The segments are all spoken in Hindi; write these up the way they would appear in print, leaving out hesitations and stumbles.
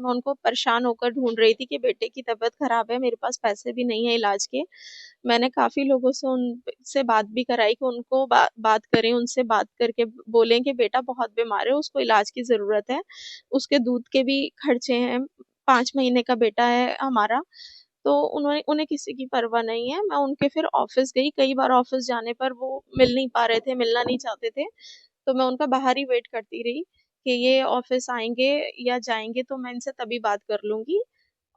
मैं उनको परेशान होकर ढूंढ रही थी कि बेटे की तबीयत खराब है, मेरे पास पैसे भी नहीं है इलाज के। मैंने काफी लोगों से उनसे बात भी कराई कि उनको बात करें, उनसे बात करके बोलें कि बेटा बहुत बीमार है, उसको इलाज की जरूरत है, उसके दूध के भी खर्चे हैं, 5 महीने का बेटा है हमारा। तो उन्होंने उन्हें किसी की परवाह नहीं है। मैं उनके फिर ऑफिस गई, कई बार ऑफिस जाने पर वो मिल नहीं पा रहे थे, मिलना नहीं चाहते थे, तो मैं उनका बाहर ही वेट करती रही कि ये ऑफिस आएंगे या जाएंगे तो मैं इनसे तभी बात कर लूंगी।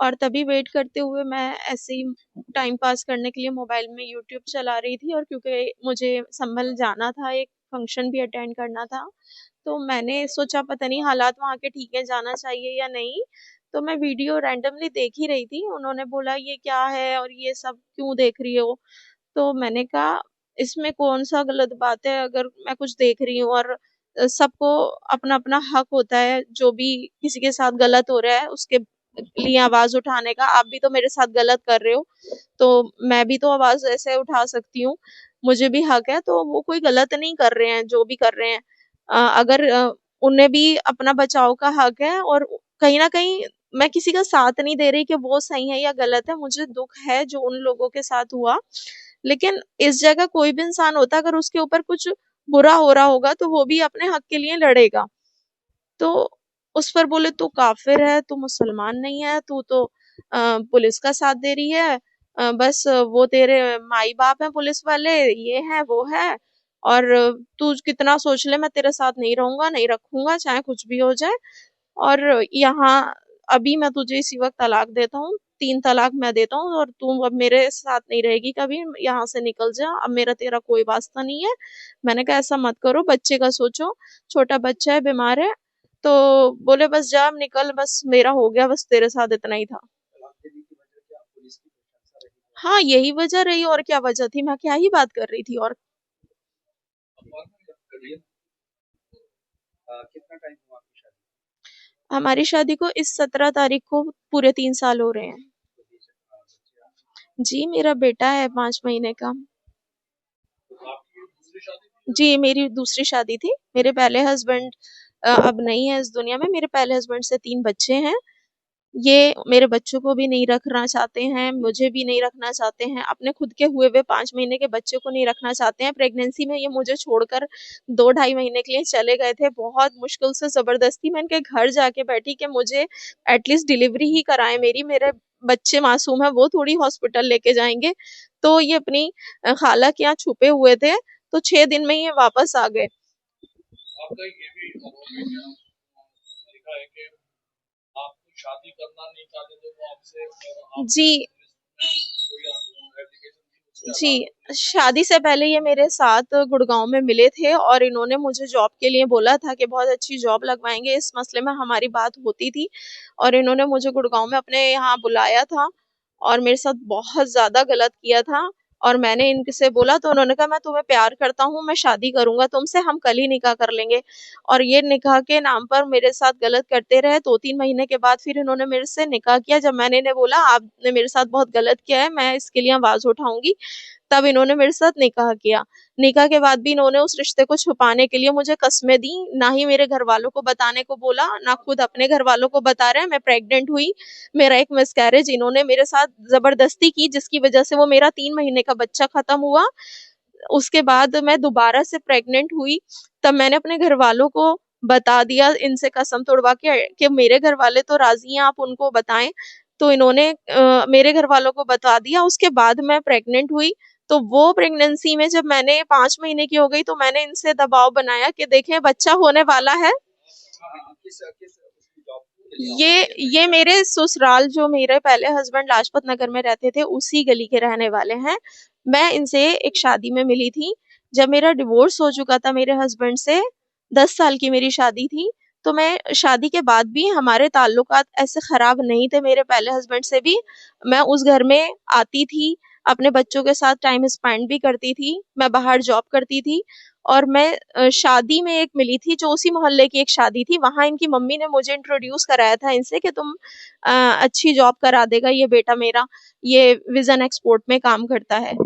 और तभी वेट करते हुए मैं ऐसे ही टाइम पास करने के लिए मोबाइल में यूट्यूब चला रही थी, और क्योंकि मुझे संभल जाना था, एक फंक्शन भी अटेंड करना था, तो मैंने सोचा पता नहीं हालात वहाँ के ठीक है, जाना चाहिए या नहीं। तो मैं वीडियो रैंडमली देख ही रही थी, उन्होंने बोला ये क्या है और ये सब क्यों देख रही हो। तो मैंने कहा इसमें कौन सा गलत बात है, अगर मैं कुछ देख रही हूँ, और सबको अपना अपना हक होता है, जो भी किसी के साथ गलत हो रहा है उसके लिए आवाज उठाने का। आप भी तो मेरे साथ गलत कर रहे हो, तो मैं भी तो आवाज ऐसे उठा सकती हूँ, मुझे भी हक है। तो वो कोई गलत नहीं कर रहे हैं जो भी कर रहे हैं, अगर उन्हें भी अपना बचाव का हक है। और कहीं ना कहीं मैं किसी का साथ नहीं दे रही कि वो सही है या गलत है, मुझे दुख है जो उन लोगों के साथ हुआ, लेकिन इस जगह कोई भी इंसान होता, अगर उसके ऊपर कुछ बुरा हो रहा होगा तो वो भी अपने हक के लिए लड़ेगा। तो उस पर बोले तू काफिर है, तू मुसलमान नहीं है, तू तो पुलिस का साथ दे रही है, बस वो तेरे माई बाप हैं पुलिस वाले, ये है वो है, और तू कितना सोच ले मैं तेरे साथ नहीं रहूंगा, नहीं रखूंगा, चाहे कुछ भी हो जाए। और यहाँ अभी मैं तुझे इसी वक्त तलाक देता हूँ, 3 तलाक मैं देता हूँ, और तू अब मेरे साथ नहीं रहेगी कभी, यहाँ से निकल जा, अब मेरा तेरा कोई वास्ता नहीं है। मैंने कहा ऐसा मत करो, बच्चे का सोचो, छोटा बच्चा है, बीमार है। तो बोले बस जा, अब निकल, बस मेरा हो गया, बस तेरे साथ इतना ही था। हाँ, यही वजह रही, और क्या वजह थी, मैं क्या ही बात कर रही थी। और हमारी शादी को इस 17 तारीख को पूरे 3 साल हो रहे हैं। जी, मेरा बेटा है 5 महीने का। जी, मेरी दूसरी शादी थी। मेरे पहले हस्बैंड अब नहीं है इस दुनिया में। मेरे पहले हस्बैंड से 3 बच्चे हैं। ये मेरे बच्चों को भी नहीं रखना चाहते हैं, मुझे भी नहीं रखना चाहते हैं, अपने खुद के हुए हुए 5 महीने के बच्चे को नहीं रखना चाहते हैं। प्रेगनेंसी में ये मुझे छोड़कर 2 ढाई महीने के लिए चले गए थे, बहुत मुश्किल से जबरदस्ती मैं इनके घर जाके बैठी कि मुझे एटलीस्ट डिलीवरी ही कराएं मेरी, मेरे बच्चे मासूम है, वो थोड़ी हॉस्पिटल लेके जाएंगे। तो ये अपनी खाला के यहाँ छुपे हुए थे, तो 6 दिन में ये वापस आ गए। आपका ये भी लिखा है कि आप शादी करना नहीं चाहते थे वो आपसे, और आप जी जी, शादी से पहले ये मेरे साथ गुड़गांव में मिले थे, और इन्होंने मुझे जॉब के लिए बोला था कि बहुत अच्छी जॉब लगवाएंगे, इस मसले में हमारी बात होती थी, और इन्होंने मुझे गुड़गांव में अपने यहाँ बुलाया था, और मेरे साथ बहुत ज्यादा गलत किया था। और मैंने इनसे बोला तो उन्होंने कहा मैं तुम्हें प्यार करता हूँ, मैं शादी करूंगा तुमसे, हम कल ही निकाह कर लेंगे। और ये निकाह के नाम पर मेरे साथ गलत करते रहे। 2-3 महीने के बाद फिर इन्होंने मेरे से निकाह किया। जब मैंने इन्हें बोला आपने मेरे साथ बहुत गलत किया है, मैं इसके लिए आवाज उठाऊंगी, तब इन्होंने मेरे साथ निकाह किया। निकाह के बाद भी इन्होंने उस रिश्ते को छुपाने के लिए मुझे कस्में दी, ना ही मेरे घर वालों को बताने को बोला, ना खुद अपने घर वालों को बता रहे हैं। मैं प्रेग्नेंट हुई, मेरा एक मिसकैरेज इन्होंने मेरे साथ जबरदस्ती की, जिसकी वजह से वो मेरा 3 महीने का बच्चा खत्म हुआ। उसके बाद मैं दोबारा से प्रेग्नेंट हुई, तब मैंने अपने घर वालों को बता दिया, इनसे कसम तोड़वा के कि मेरे घर वाले तो राजी हैं, आप उनको बताएं। तो इन्होंने मेरे घर वालों को बता दिया। उसके बाद मैं प्रेग्नेंट हुई, तो वो प्रेगनेंसी में जब मैंने 5 महीने की हो गई, तो मैंने इनसे दबाव बनाया कि देखें बच्चा होने वाला है। ये मेरे ससुराल, जो मेरे पहले हस्बैंड लाजपत नगर में रहते थे, उसी गली के रहने वाले हैं। मैं इनसे एक शादी में मिली थी, जब मेरा डिवोर्स हो चुका था मेरे हस्बैंड से, 10 साल की मेरी शादी थी। तो मैं शादी के बाद भी हमारे ताल्लुकात ऐसे खराब नहीं थे मेरे पहले हस्बैंड से भी। मैं उस घर में आती थी, अपने बच्चों के साथ टाइम स्पेंड भी करती थी, मैं बाहर जॉब करती थी। और मैं शादी में एक मिली थी, जो उसी मोहल्ले की एक शादी थी, वहां इनकी मम्मी ने मुझे इंट्रोड्यूस कराया था इनसे कि तुम अच्छी जॉब करा देगा ये बेटा मेरा, ये विजन एक्सपोर्ट में काम करता है।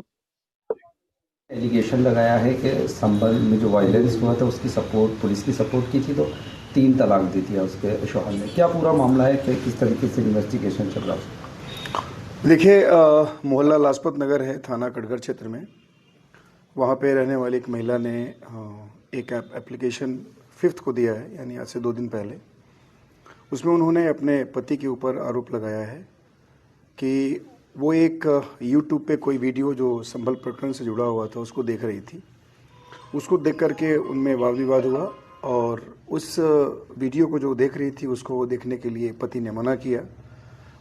एलिगेशन लगाया है कि संभल में जो वायलेंस हुआ था उसकी सपोर्ट, पुलिस की सपोर्ट की थी, तो 3 तलाक दे दिया उसके शौहर ने। क्या पूरा मामला है कि किस तरीके से इन्वेस्टिगेशन चल रहा है? देखिए, मोहल्ला लाजपत नगर है, थाना कटघर क्षेत्र में। वहाँ पे रहने वाली एक महिला ने एक एप्लीकेशन 5 को दिया है, यानी आज से 2 दिन पहले। उसमें उन्होंने अपने पति के ऊपर आरोप लगाया है कि वो एक यूट्यूब पे कोई वीडियो जो संभल प्रकरण से जुड़ा हुआ था उसको देख रही थी। उसको देख करके उनमें वाद विवाद हुआ और उस वीडियो को जो देख रही थी उसको देखने के लिए पति ने मना किया,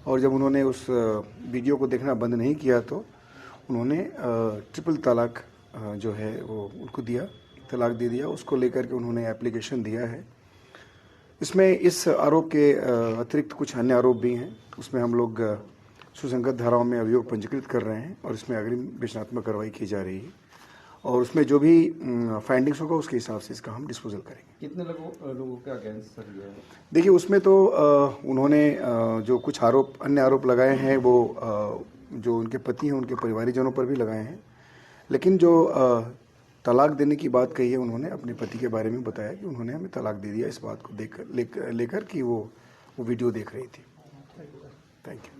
और जब उन्होंने उस वीडियो को देखना बंद नहीं किया तो उन्होंने ट्रिपल तलाक जो है वो उनको दिया, तलाक दे दिया। उसको लेकर के उन्होंने एप्लीकेशन दिया है। इसमें इस आरोप के अतिरिक्त कुछ अन्य आरोप भी हैं। उसमें हम लोग सुसंगत धाराओं में अभियोग पंजीकृत कर रहे हैं और इसमें अग्रिम विवेचनात्मक कार्रवाई की जा रही है, और उसमें जो भी फाइंडिंग्स होगा उसके हिसाब से इसका हम डिस्पोजल करेंगे। कितने लोगों के अगेंस्ट सर ये है? देखिए, उसमें तो उन्होंने जो कुछ अन्य आरोप लगाए हैं वो जो उनके पति हैं उनके परिवारीजनों पर भी लगाए हैं, लेकिन जो तलाक देने की बात कही है उन्होंने अपने पति के बारे में बताया कि उन्होंने हमें तलाक दे दिया इस बात को लेकर कि वो वीडियो देख रही थी। Thank you.